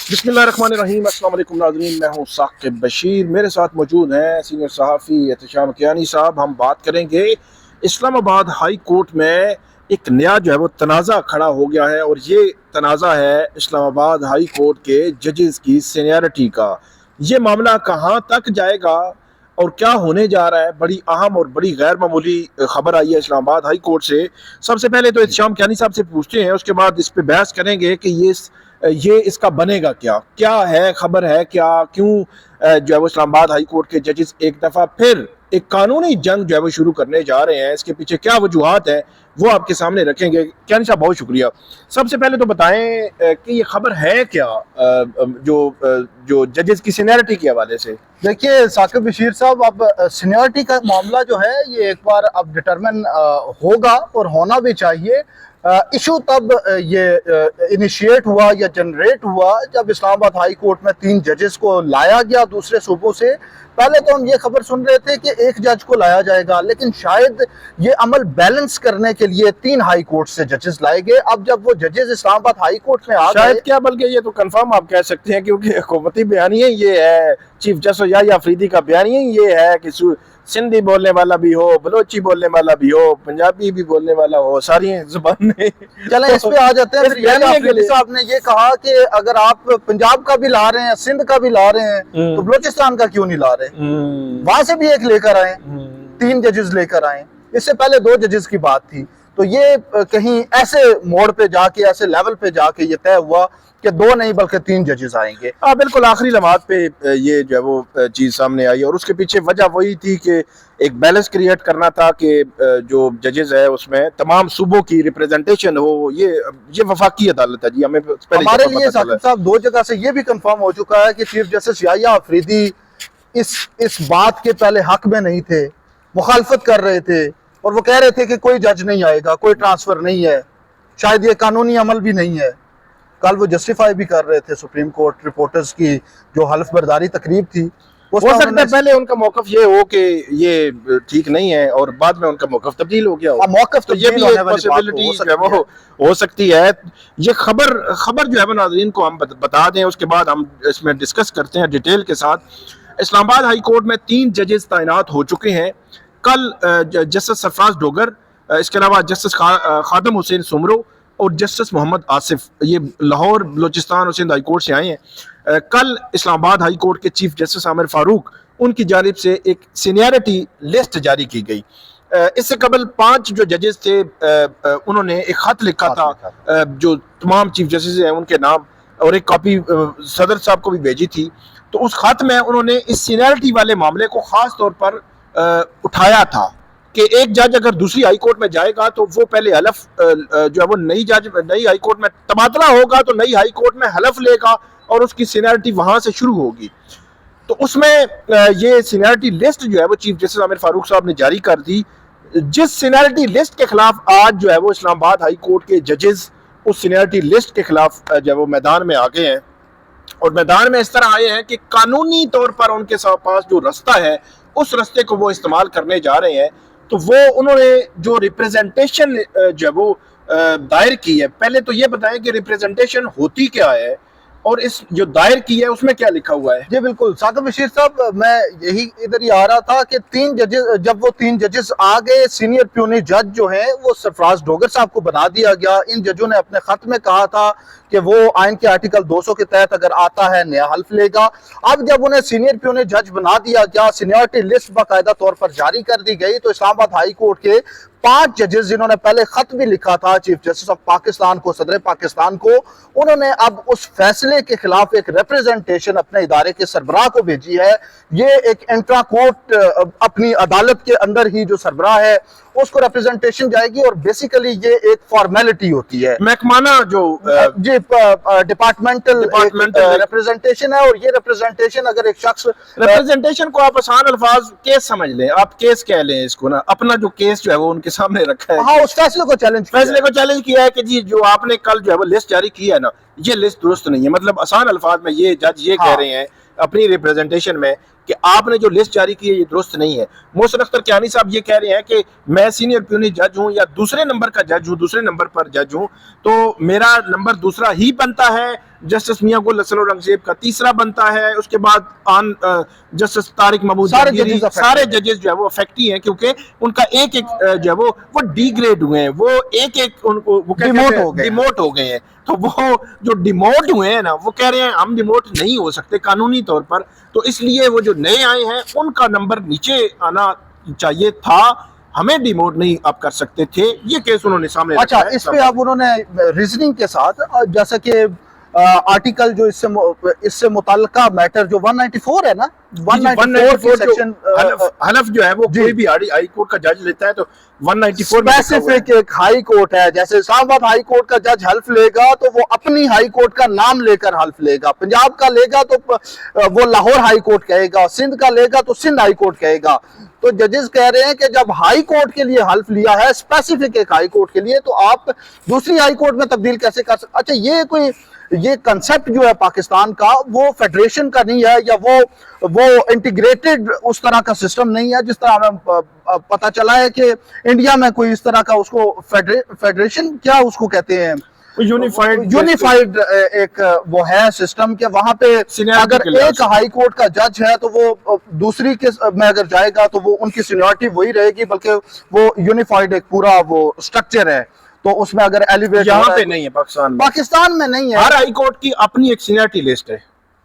بسم اللہ الرحمن الرحیم۔ السلام علیکم ناظرین، میں ہوں ثاقب بشیر، میرے ساتھ موجود ہیں سینئر صحافی احتشام کیانی صاحب۔ ہم بات کریں گے اسلام آباد ہائی کورٹ میں ایک نیا جو ہے وہ تنازع کھڑا ہو گیا ہے، اور یہ تنازع ہے اسلام آباد ہائی کورٹ کے ججز کی سینیارٹی کا۔ یہ معاملہ کہاں تک جائے گا اور کیا ہونے جا رہا ہے، بڑی اہم اور بڑی غیر معمولی خبر آئی ہے اسلام آباد ہائی کورٹ سے۔ سب سے پہلے تو احتشام کیانی صاحب سے پوچھتے ہیں، اس کے بعد اس پہ بحث کریں گے کہ یہ اس کا بنے گا کیا ہے، خبر ہے کیا، کیوں جو ہے وہ اسلام آباد ہائی کورٹ کے ججز ایک دفعہ پھر ایک قانونی جنگ جو ہے وہ شروع کرنے جا رہے ہیں، اس کے پیچھے کیا وجوہات ہیں وہ آپ کے سامنے رکھیں گے۔ کیانی صاحب بہت شکریہ۔ سب سے پہلے تو بتائیں کہ یہ خبر ہے کیا جو ججز کی سینیرٹی کے حوالے سے۔ دیکھیے ثاقب بشیر صاحب، اب سینیورٹی کا معاملہ جو ہے یہ ایک بار اب ڈٹرمن ہوگا اور ہونا بھی چاہیے۔ ایشو تب یہ انیشیٹ ہوا یا جنریٹ ہوا جب اسلام آباد ہائی کورٹ میں 3 ججز کو لایا گیا دوسرے صوبوں سے۔ پہلے تو ہم یہ خبر سن رہے تھے کہ 1 جج کو لایا جائے گا، لیکن شاید یہ عمل بیلنس کرنے کے لیے 3 ہائی کورٹ سے ججز لائے گئے۔ اب جب وہ ججز اسلام آباد ہائی کورٹ میں آ گئے، شاید کیا بلکہ یہ تو کنفرم آپ کہہ سکتے ہیں، کیونکہ حکومتی بیانیہ یہ ہے، چیف جسٹس یحییٰ آفریدی کا بیانیہ یہ ہے کہ سندھی بولنے والا بھی ہو، بلوچی بولنے والا بھی ہو، پنجابی بھی بولنے والا ہو، ساری زبان میں۔ چلیں اس پہ آ جاتے ہیں۔ یحییٰ آفریدی صاحب نے یہ کہا کہ اگر آپ پنجاب کا بھی لا رہے ہیں، سندھ کا بھی لا رہے ہیں، تو بلوچستان کا کیوں نہیں لا رہے؟ وہاں سے بھی ایک لے کر آئیں، 3 ججز لے کر آئیں۔ اس سے پہلے 2 ججز کی بات تھی، تو یہ کہیں ایسے موڑ پہ جا کے، ایسے لیول پہ جا کے یہ طے ہوا کہ 2 نہیں بلکہ 3 ججز آئیں گے۔ بالکل آخری لمحات پہ یہ جو ہے وہ چیز سامنے آئی، اور اس کے پیچھے وجہ وہی تھی کہ ایک بیلنس کریٹ کرنا تھا کہ جو ججز ہے اس میں تمام صوبوں کی ریپریزنٹیشن ہو۔ یہ وفاقی عدالت ہے جی، ہمیں ہمارے لیے ثاقب صاحب 2 جگہ سے یہ بھی کنفرم ہو چکا ہے کہ چیف جسٹس یحییٰ آفریدی اس بات کے پہلے حق میں نہیں تھے، مخالفت کر رہے تھے، اور وہ کہہ رہے تھے کہ کوئی جج نہیں آئے گا، کوئی ٹرانسفر نہیں ہے، شاید یہ قانونی عمل بھی نہیں ہے۔ کل وہ جسٹیفائی بھی کر رہے تھے سپریم کورٹ رپورٹرز کی جو حلف برداری تقریب تھی۔ ہو سکتا ہے پہلے ان کا موقف یہ ہو کہ یہ ٹھیک نہیں ہے، اور بعد میں ان کا موقف تبدیل ہو گیا ہو۔ موقف تو یہ بھی ایک پاسبلٹی ہو سکتی ہے۔ یہ خبر جو ہے ناظرین کو ہم بتا دیں، اس کے بعد ہم اس میں ڈسکس کرتے ہیں ڈیٹیل کے ساتھ۔ اسلام آباد ہائی کورٹ میں 3 ججز تعینات ہو چکے ہیں۔ کل جسٹس سرفراز ڈوگر، اس کے علاوہ جسٹس خادم حسین سمرو اور جسٹس محمد آصف، یہ لاہور بلوچستان اور سندھ ہائی کورٹ سے آئے ہیں۔ کل اسلام آباد ہائی کورٹ کے چیف جسٹس عامر فاروق، ان کی جانب سے ایک سینیارٹی لسٹ جاری کی گئی۔ اس سے قبل 5 جو ججز تھے، انہوں نے ایک خط لکھا تھا جو تمام چیف جسٹس ہیں ان کے نام، اور ایک کاپی صدر صاحب کو بھی بھیجی تھی۔ تو اس خط میں انہوں نے اس سینیارٹی والے معاملے کو خاص طور پر اٹھایا تھا کہ ایک جج اگر دوسری ہائی کورٹ میں جائے گا تو وہ پہلے حلف جو ہے وہ نئی ہائی کورٹ میں تبادلہ ہوگا تو نئی ہائی کورٹ میں حلف لے گا، اور اس کی سینیارٹی وہاں سے شروع ہوگی۔ تو اس میں یہ سینیارٹی لسٹ جو ہے وہ چیف جسٹس عامر فاروق صاحب نے جاری کر دی، جس سینیارٹی لسٹ کے خلاف آج جو ہے وہ اسلام آباد ہائی کورٹ کے ججز اس سینیارٹی لسٹ کے خلاف جو ہے وہ میدان میں آگے ہیں، اور میدان میں اس طرح آئے ہیں کہ قانونی طور پر ان کے پاس جو رستہ ہے اس رستے کو وہ استعمال کرنے جا رہے ہیں۔ تو وہ انہوں نے جو ریپریزنٹیشن جو ہے وہ دائر کی ہے، پہلے تو یہ بتائیں کہ ریپریزنٹیشن ہوتی کیا ہے، اور اس جو دائر کی ہے اس میں کیا لکھا ہوا ہے؟ جی بالکل ثاقب بشیر صاحب، میں یہی ادھر ہی آ رہا تھا کہ 3 ججز، جب وہ 3 ججز آ گئے، سینئر پیونی جج جو ہیں وہ سرفراز ڈوگر صاحب کو بنا دیا گیا۔ ان ججوں نے اپنے خط میں کہا تھا کہ وہ آئین کے آرٹیکل 200 کے تحت اگر آتا ہے نیا حلف لے گا۔ اب جب انہیں سینئر پیونی جج بنا دیا گیا، سینیورٹی لسٹ باقاعدہ طور پر جاری کر دی گئی، تو اسلام آباد ہائی کورٹ کے 5 ججز جنہوں نے پہلے خط بھی لکھا تھا چیف جسٹس آف پاکستان کو، صدر پاکستان کو، انہوں نے اب اس فیصلے کے خلاف ایک ریپریزنٹیشن اپنے ادارے کے سربراہ کو بھیجی ہے۔ یہ ایک انٹرا کورٹ اپنی عدالت کے اندر ہی جو سربراہ ہے اس کو ریپریزنٹیشن جائے گی، اور بیسیکلی یہ ایک فارمیلٹی ہوتی ہے، محکمانہ جو جی ڈپارٹمنٹل ریپریزنٹیشن ہے۔ اور یہ ریپریزنٹیشن اگر ایک شخص ریپریزنٹیشن کو آپ آسان الفاظ کیس سمجھ لیں، آپ کیس کہہ لیں اس کو نا، اپنا جو کیس جو ہے وہ ان کے سامنے رکھا ہے، ہاں اس فیصلے کو چیلنج کیا ہے کہ جی جو آپ نے کل جو ہے وہ لسٹ جاری کی ہے نا، یہ لسٹ درست نہیں ہے۔ مطلب آسان الفاظ میں یہ جج یہ کہہ رہے ہیں اپنی ریپریزنٹیشن میں کہ آپ نے جو لسٹ جاری کی ہے یہ درست نہیں ہے. محسن اختر کیانی صاحب یہ کہہ رہے ہیں کہ میں سینئر پیونی جج ہوں یا دوسرے نمبر کا جج ہوں, دوسرے نمبر پر جج ہوں, تو میرا نمبر دوسرا ہی بنتا ہے, جسٹس میاں گل حسن اورنگزیب کا تیسرا بنتا ہے, اس کے بعد جسٹس طارق محمود جہانگیری, سارے ججز جو ہے وہ افیکٹی ہیں کیونکہ ان کا ایک ایک جو ہے وہ ڈی گریڈ ہوئے ہیں, وہ ایک ایک ان کو ڈیموٹ ہو گئے ہیں. تو وہ جو ڈیموٹ ہوئے ہیں نا وہ کہہ رہے ہیں ہم ڈیموٹ نہیں ہو سکتے قانونی طور پر, تو اس لیے وہ جو نئے آئے ہیں ان کا نمبر نیچے آنا چاہیے تھا, ہمیں ڈیموٹ نہیں آپ کر سکتے تھے. یہ کیس انہوں نے سامنے اچھا اس پہ اب انہوں نے ریزننگ کے ساتھ جیسا کہ آرٹیکل جو اس سے متعلقہ میٹر جو 194 ہے نا, 194 سیکشن حلف جو ہے وہ کوئی بھی ہائی کورٹ کا جج لیتا ہے تو 194 اسپیسیفک ایک ہائی کورٹ ہے. جیسے اسلام آباد ہائی کورٹ کا جج حلف لے گا تو وہ اپنی ہائی کورٹ کا نام لے کر حلف لے گا, پنجاب کا لے گا تو وہ لاہور ہائی کورٹ کہے گا, سندھ کا لے گا تو سندھ ہائی کورٹ کہے گا. تو ججز کہہ رہے ہیں کہ جب ہائی کورٹ کے لیے حلف لیا ہے اسپیسیفک ایک ہائی کورٹ کے لیے, تو آپ دوسری ہائی کورٹ میں تبدیل کیسے کر سکتے؟ اچھا یہ کنسپٹ جو ہے پاکستان کا وہ فیڈریشن کا نہیں ہے, یا وہ انٹیگریٹڈ اس طرح کا سسٹم نہیں ہے جس طرح ہمیں پتہ چلا ہے کہ انڈیا میں کوئی اس طرح کا اس کو فیڈریشن کیا اس کو کہتے ہیں, یونیفائڈ ایک وہ ہے سسٹم کہ وہاں پہ اگر ایک ہائی کورٹ کا جج ہے تو وہ دوسری کے میں اگر جائے گا تو وہ ان کی سینیورٹی وہی رہے گی, بلکہ وہ یونیفائڈ ایک پورا وہ سٹرکچر ہے. تو اس میں اگر ایلیویٹ یہاں پہ نہیں ہے, پاکستان میں نہیں ہے. ہر ہائی کورٹ کی اپنی ایک سینیورٹی لسٹ ہے.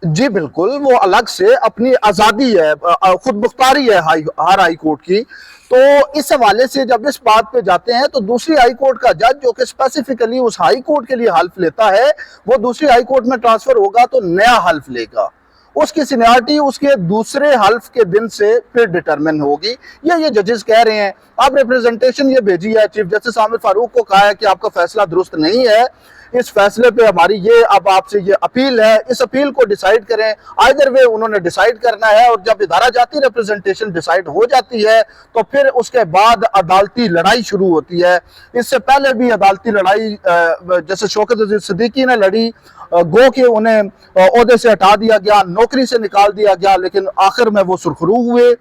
جی بالکل, وہ الگ سے اپنی آزادی ہے, خود مختاری ہے ہر ہائی کورٹ کی. تو اس حوالے سے جب اس بات پہ جاتے ہیں تو دوسری ہائی کورٹ کا جج جو کہ اسپیسیفکلی اس ہائی کورٹ کے لیے حلف لیتا ہے, وہ دوسری ہائی کورٹ میں ٹرانسفر ہوگا تو نیا حلف لے گا. اس کی سینیارٹی اس کے دوسرے حلف کے دن سے پھر ڈٹرمن ہوگی. یہ ججز کہہ رہے ہیں. اب ریپریزنٹیشن یہ بھیجی ہے, چیف جسٹس عامر فاروق کو کہا ہے کہ آپ کا فیصلہ درست نہیں ہے, اس فیصلے پہ ہماری یہ اب آپ سے یہ اپیل ہے, اس اپیل کو ڈیسائیڈ کریں. آئدر وے انہوں نے ڈیسائیڈ کرنا ہے, اور جب ادارہ جاتی ریپریزنٹیشن ڈیسائیڈ ہو جاتی ہے تو پھر اس کے بعد عدالتی لڑائی شروع ہوتی ہے. اس سے پہلے بھی عدالتی لڑائی جیسے شوکت عزیز صدیقی نے لڑی, گو کہ انہیں عہدے سے ہٹا دیا گیا, نوکری سے نکال دیا گیا, لیکن آخر میں وہ سرخرو ہوئے.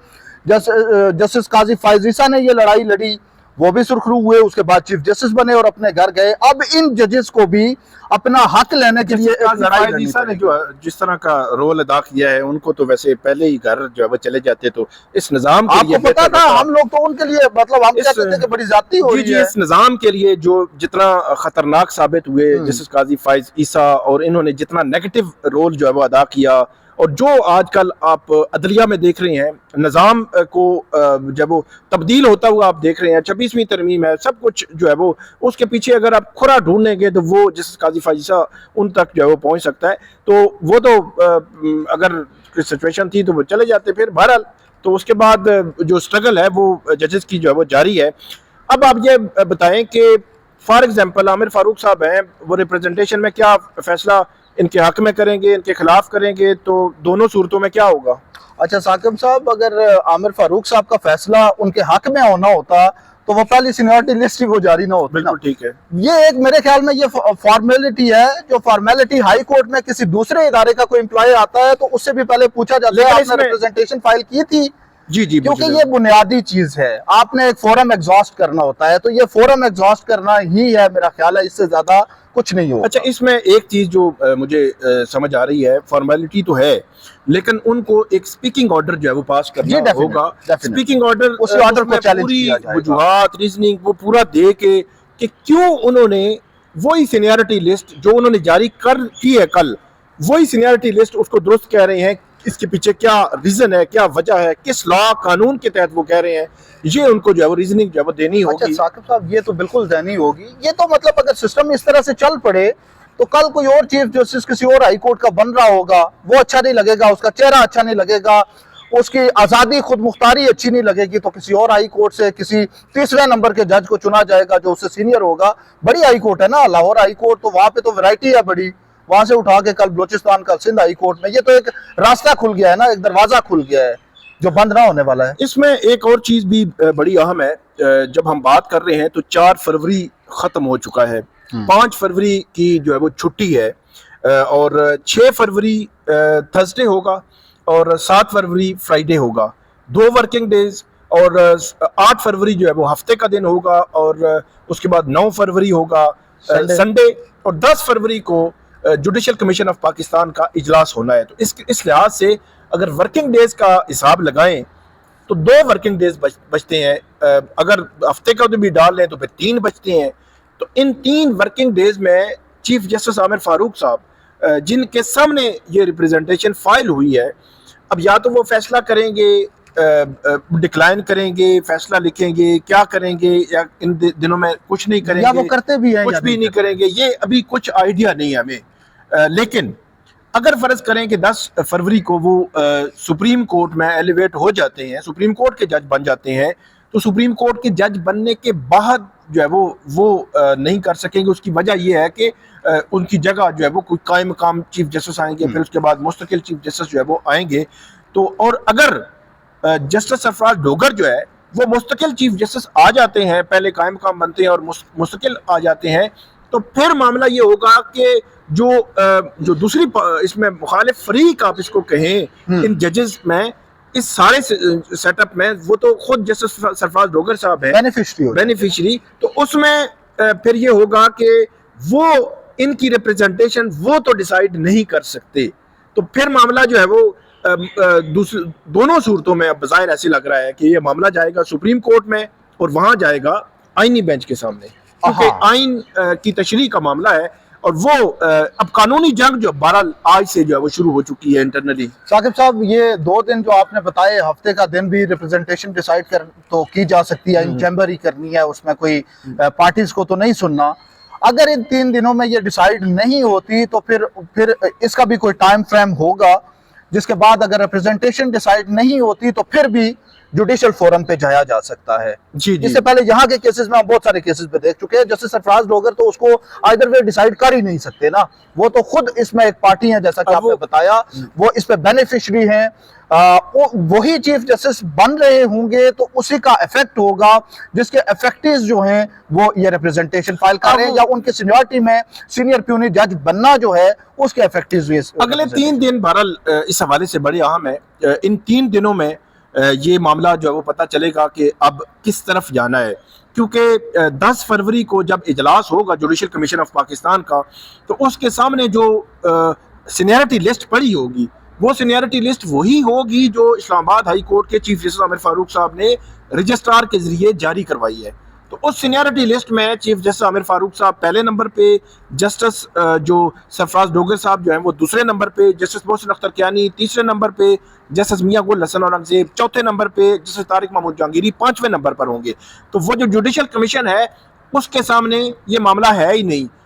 جسٹس قاضی فائز عیسیٰ نے یہ لڑائی لڑی, وہ بھی سرخرو ہوئے, اس کے بعد چیف جسٹس بنے اور اپنے گھر گئے. اب ان ججز کو بھی اپنا حق لینے کے لیے لڑائی نے جو جس طرح کا رول ادا کیا ہے, ان کو تو ویسے پہلے ہی گھر جو ہے وہ چلے جاتے, تو اس نظام کے لیے آپ کو پتا تھا, ہم لوگ تو ان کے لیے مطلب ہم کہتے تھے کہ بڑی ذاتی ہو رہی ہے. اس نظام کے لیے جو جتنا خطرناک ثابت ہوئے جسٹس قاضی فائز عیسیٰ, اور انہوں نے جتنا نیگیٹو رول جو ہے وہ ادا کیا, اور جو آج کل آپ عدلیہ میں دیکھ رہے ہیں, نظام کو جب وہ تبدیل ہوتا ہوا آپ دیکھ رہے ہیں, 26ویں ترمیم ہے, سب کچھ جو ہے وہ اس کے پیچھے اگر آپ کھرا ڈھونڈیں گے تو وہ جس قاضی فائز عیسیٰ ان تک جو ہے وہ پہنچ سکتا ہے. تو وہ تو اگر سچویشن تھی تو وہ چلے جاتے. پھر بہرحال تو اس کے بعد جو سٹرگل ہے وہ ججز کی جو ہے وہ جاری ہے. اب آپ یہ بتائیں کہ فار ایگزامپل عامر فاروق صاحب ہیں, وہ ریپریزنٹیشن میں کیا فیصلہ ان کے حق میں کریں گے, ان کے خلاف کریں گے, تو دونوں صورتوں میں کیا ہوگا؟ اچھا ثاقب صاحب, اگر عامر فاروق صاحب کا فیصلہ ان کے حق میں ہونا ہوتا تو وہ پہلی سینیورٹی لسٹ ہی وہ جاری نہ ہوتی. بالکل ٹھیک ہے. یہ ایک میرے خیال میں یہ فارمیلٹی ہے, جو فارمیلٹی ہائی کورٹ میں کسی دوسرے ادارے کا کوئی امپلائی آتا ہے تو اس سے بھی پہلے پوچھا جاتا ہے آپ نے ریپریزنٹیشن فائل کی تھی. جی کیونکہ یہ بنیادی چیز ہے, آپ نے ایک فورم ایگزاسٹ کرنا ہوتا ہے, تو یہ فورم ایگزاسٹ کرنا ہی ہے میرا خیال ہے, اس سے زیادہ کچھ نہیں ہوگا. اچھا, اس میں ایک چیز جو مجھے سمجھ آ رہی ہے, فارمیلٹی تو ہے لیکن ان کو ایک سپیکنگ آرڈر جو ہے وہ پاس کرنا ہوگا. سپیکنگ آرڈر, اس آرڈر کو چیلنج کیا جائے گا, وجوہات ریزننگ وہ پورا دے کے کہ کیوں انہوں نے وہی سینیورٹی لسٹ جو انہوں نے جاری کر کی ہے کل, وہی سینیورٹی لسٹ اس کو درست کہہ رہے ہیں, اس کے پیچھے کیا ریزن ہے, کیا وجہ ہے, کس لا قانون کے تحت وہ کہہ رہے ہیں, یہ ان کو جو ہے وہ ریزننگ جو ہے وہ دینی ہوگی. اچھا ثاقب صاحب, یہ تو بالکل دینی ہوگی. یہ تو مطلب اگر سسٹم اس طرح سے چل پڑے تو کل کوئی اور چیف جسٹس کسی اور ہائی کورٹ کا بن رہا ہوگا, وہ اچھا نہیں لگے گا, اس کا چہرہ اچھا نہیں لگے گا, اس کی آزادی خود مختاری اچھی نہیں لگے گی, تو کسی اور ہائی کورٹ سے کسی تیسرے نمبر کے جج کو چنا جائے گا جو اس سے سینئر ہوگا. بڑی ہائی کورٹ ہے نا لاہور ہائی کورٹ, تو وہاں پہ تو ویرائٹی ہے بڑی, وہاں سے اٹھا کے کل بلوچستان کا سندھ ہائی کورٹ میں, یہ تو ایک راستہ کھل گیا ہے نا, ایک دروازہ کھل گیا ہے جو بند نہ ہونے والا ہے. اس میں ایک اور چیز بھی بڑی اہم ہے, جب ہم بات کر رہے ہیں تو 4 فروری ختم ہو چکا ہے, 5 فروری کی جو ہے وہ چھٹی ہے, اور 6 فروری تھرسڈے ہوگا, اور 7 فروری فرائیڈے ہوگا، 2 ورکنگ ڈیز، اور 8 فروری جو ہے وہ ہفتے کا دن ہوگا، اور اس کے بعد 9 فروری ہوگا سنڈے، اور 10 فروری کو جوڈیشل کمیشن آف پاکستان کا اجلاس ہونا ہے۔ تو اس لحاظ سے اگر ورکنگ ڈیز کا حساب لگائیں تو 2 ورکنگ ڈیز بچتے ہیں، اگر ہفتے کا بھی ڈال لیں تو پھر 3 بچتے ہیں۔ تو ان 3 ورکنگ ڈیز میں چیف جسٹس عامر فاروق صاحب جن کے سامنے یہ ریپریزنٹیشن فائل ہوئی ہے، اب یا تو وہ فیصلہ کریں گے، ڈکلائن کریں گے، فیصلہ لکھیں گے، کیا کریں گے، یا ان دنوں میں کچھ نہیں کریں گے، یا وہ کرتے بھی ہیں، کچھ بھی نہیں کریں گے، یہ ابھی کچھ آئیڈیا نہیں ہے ہمیں۔ لیکن اگر فرض کریں کہ 10 فروری کو وہ سپریم کورٹ میں ایلیویٹ ہو جاتے ہیں، سپریم کورٹ کے جج بن جاتے ہیں، تو سپریم کورٹ کے جج بننے کے بعد جو ہے وہ نہیں کر سکیں گے۔ اس کی وجہ یہ ہے کہ ان کی جگہ جو ہے وہ کوئی قائم مقام چیف جسٹس آئیں گے، پھر اس کے بعد مستقل چیف جسٹس جو ہے وہ آئیں گے۔ تو اور اگر جسٹس سرفراز ڈوگر جو ہے وہ مستقل چیف جسٹس آ جاتے ہیں، پہلے قائم مقام بنتے ہیں اور مستقل آ جاتے ہیں، تو پھر معاملہ یہ ہوگا کہ جو دوسری اس میں مخالف فریق آپ اس کو کہیں ان ججز میں، اس سارے سیٹ اپ میں، وہ تو خود جسٹس سرفراز ڈوگر صاحب ہیں بینیفیشری، تو اس میں پھر یہ ہوگا کہ وہ ان کی ریپریزنٹیشن وہ تو ڈیسائیڈ نہیں کر سکتے۔ تو پھر معاملہ جو ہے وہ دونوں صورتوں میں اب بظاہر ایسے لگ رہا ہے کہ یہ معاملہ جائے گا سپریم کورٹ میں، اور وہاں جائے گا آئینی بینچ کے سامنے، کیونکہ آئین کی تشریح کا معاملہ ہے، اور وہ اب قانونی جنگ جو بہرحال آج سے جو ہے وہ شروع ہو چکی ہے انٹرنلی۔ ثاقب صاحب، یہ 2 دن جو آپ نے بتائے، ہفتے کا دن بھی ریپریزنٹیشن ڈیسائیڈ تو کی جا سکتی ہے، ان چیمبر ہی کرنی ہے، اس میں کوئی پارٹیز کو تو نہیں سننا۔ اگر ان 3 دنوں میں یہ ڈیسائیڈ نہیں ہوتی تو پھر اس کا بھی کوئی ٹائم فریم ہوگا، جس کے بعد اگر ریپریزنٹیشن ڈیسائیڈ نہیں ہوتی تو پھر بھی جوڈیشل فورم پہ جایا جا سکتا ہے۔ اس سے پہلے یہاں کے کیسز میں ہم بہت سارے کیسز پہ دیکھ چکے ہیں، جسٹس سرفراز ڈوگر تو اس کو آئدر وے ڈیسائیڈ کر ہی نہیں سکتے نا، وہ تو خود اس میں ایک پارٹی ہیں، جیسا کہ آپ نے بتایا، وہ اس پہ بینیفیشری ہیں، وہی چیف جسٹس بن رہے ہوں گے تو اسی کا ایفیکٹ ہوگا، جس کے ایفیکٹیز جو ہیں وہ یہ ریپریزنٹیشن فائل کر رہے ہیں، یا ان کے سینیورٹی میں سینئر پیونی جج بننا جو ہے اس کے ایفیکٹیز ہوئے۔ اگلے 3 دن بہرحال اس حوالے سے بڑے اہم ہے۔ ان 3 دنوں میں یہ معاملہ جو ہے وہ پتہ چلے گا کہ اب کس طرف جانا ہے، کیونکہ 10 فروری کو جب اجلاس ہوگا جوڈیشل کمیشن آف پاکستان کا، تو اس کے سامنے جو سینیئرٹی لسٹ پڑی ہوگی، وہ سینیئرٹی لسٹ وہی ہوگی جو اسلام آباد ہائی کورٹ کے چیف جسٹس عامر فاروق صاحب نے رجسٹرار کے ذریعے جاری کروائی ہے۔ تو اس سینیئرٹی لسٹ میں چیف جسٹس عامر فاروق صاحب پہلے نمبر پہ، جسٹس جو سرفراز ڈوگر صاحب جو ہیں وہ دوسرے نمبر پہ، جسٹس محسن اختر کیانی تیسرے نمبر پہ، جسٹس میاں گل حسن اورنگزیب چوتھے نمبر پہ، جسٹس طارق محمود جہانگیری 5ویں نمبر پر ہوں گے۔ تو وہ جو جوڈیشل کمیشن ہے اس کے سامنے یہ معاملہ ہے ہی نہیں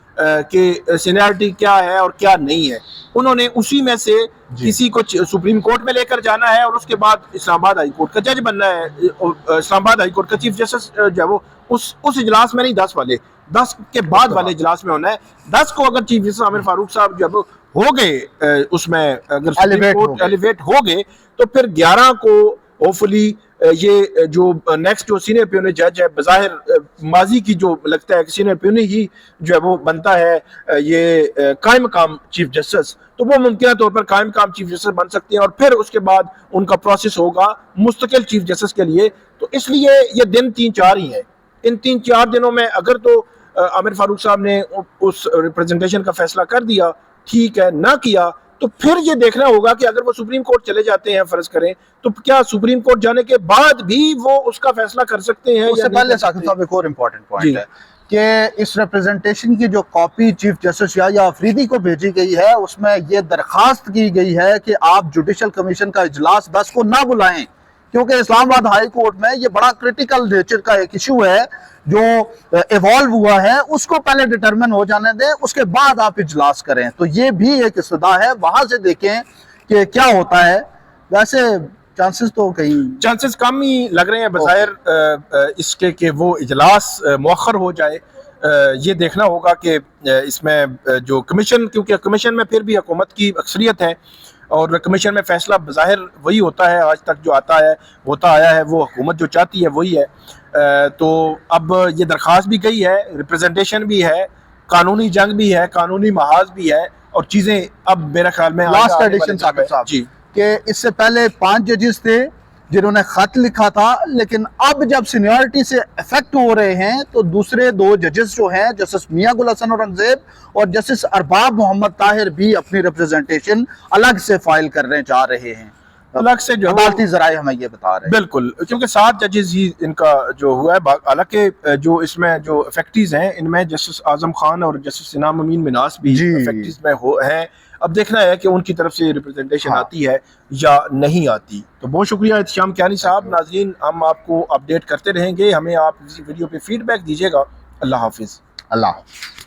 کہ سینیئرٹی کیا ہے اور کیا نہیں ہے، انہوں نے اسی میں سے کسی کو سپریم کورٹ میں لے کر جانا ہے، اور اس کے بعد اسلام آباد ہائی کورٹ کا جج بننا ہے، اسلام آباد ہائی کورٹ کا چیف جسٹس جو ہے وہ اس اجلاس میں نہیں، 10 کے بعد والے اجلاس میں ہونا ہے۔ 10 کو اگر چیف جسٹس عامر فاروق صاحب جب ہو گئے اس میں اگر سپریم کورٹ ایلیویٹ ہو گئے، تو پھر 11 کو ہوپفلی یہ جو نیکسٹ جو سینئر پیونی جج ہے، بظاہر ماضی کی جو لگتا ہے کہ سینئر پیونی ہی جو ہے وہ بنتا ہے یہ قائم مقام چیف جسٹس، تو وہ ممکنہ طور پر قائم مقام چیف جسٹس بن سکتے ہیں، اور پھر اس کے بعد ان کا پروسیس ہوگا مستقل چیف جسٹس کے لیے۔ تو اس لیے یہ دن 3-4 ہی ہیں۔ ان 3-4 دنوں میں اگر تو عامر فاروق صاحب نے اس ریپریزنٹیشن کا فیصلہ کر دیا، ٹھیک ہے، نہ کیا تو پھر یہ دیکھنا ہوگا کہ اگر وہ سپریم کورٹ چلے جاتے ہیں فرض کریں، تو کیا سپریم کورٹ جانے کے بعد بھی وہ اس کا فیصلہ کر سکتے ہیں؟ اس سے پہلے ثاقب صاحب ایک اور امپورٹنٹ پوائنٹ ہے کہ اس ریپریزنٹیشن کی جو کاپی چیف جسٹس یا افریدی کو بھیجی گئی ہے، اس میں یہ درخواست کی گئی ہے کہ آپ جوڈیشل کمیشن کا اجلاس 10 کو نہ بلائیں، کیونکہ اسلام آباد ہائی کورٹ میں یہ بڑا کرٹیکل نیچر کا ایک ایشو ہے جو ایوالو ہوا ہے، اس کو پہلے ڈیٹرمن ہو جانے دیں، اس کے بعد آپ اجلاس کریں۔ تو یہ بھی ایک استدعا ہے، وہاں سے دیکھیں کہ کیا ہوتا ہے۔ ویسے چانسز تو چانسز کم ہی لگ رہے ہیں بظاہر اس کے کہ وہ اجلاس مؤخر ہو جائے۔ یہ دیکھنا ہوگا کہ اس میں جو کمیشن، کیونکہ کمیشن میں پھر بھی حکومت کی اکثریت ہے، اور کمیشن میں فیصلہ بظاہر وہی ہوتا ہے، آج تک جو ہوتا آیا ہے، وہ حکومت جو چاہتی ہے وہی ہے۔ تو اب یہ درخواست بھی گئی ہے، ریپریزنٹیشن بھی ہے، قانونی جنگ بھی ہے، قانونی محاذ بھی ہے، اور چیزیں اب میرا خیال میں لاسٹ ایڈیشن ثاقب صاحب، جی کہ اس سے پہلے 5 ججز تھے جنہوں نے خط لکھا تھا، لیکن اب جب سینیورٹی سے افیکٹ ہو رہے ہیں تو دوسرے 2 ججز جو ہیں جسٹس میاں گل حسن اورنگزیب اور جسٹس ارباب محمد طاہر بھی اپنی ریپرزنٹیشن الگ سے فائل کرنے جا رہے ہیں. الگ سے جو عدالتی ذرائع ہمیں یہ بتا رہے ہیں. بالکل، کیونکہ 7 ججز ہی ان کا جو ہوا ہے. حالانکہ جو اس میں جو افیکٹیز ہیں ان میں جسٹس اعظم خان اور جسٹس انعام امین مناس بھی افیکٹیز میں ہیں. اب دیکھنا ہے کہ ان کی طرف سے ریپرزنٹیشن آتی ہے یا نہیں آتی. تو بہت شکریہ احتشام کیانی صاحب. ناظرین ہم آپ کو اپڈیٹ کرتے رہیں گے، ہمیں آپ اسی ویڈیو پہ فیڈ بیک دیجیے گا. اللہ حافظ. اللہ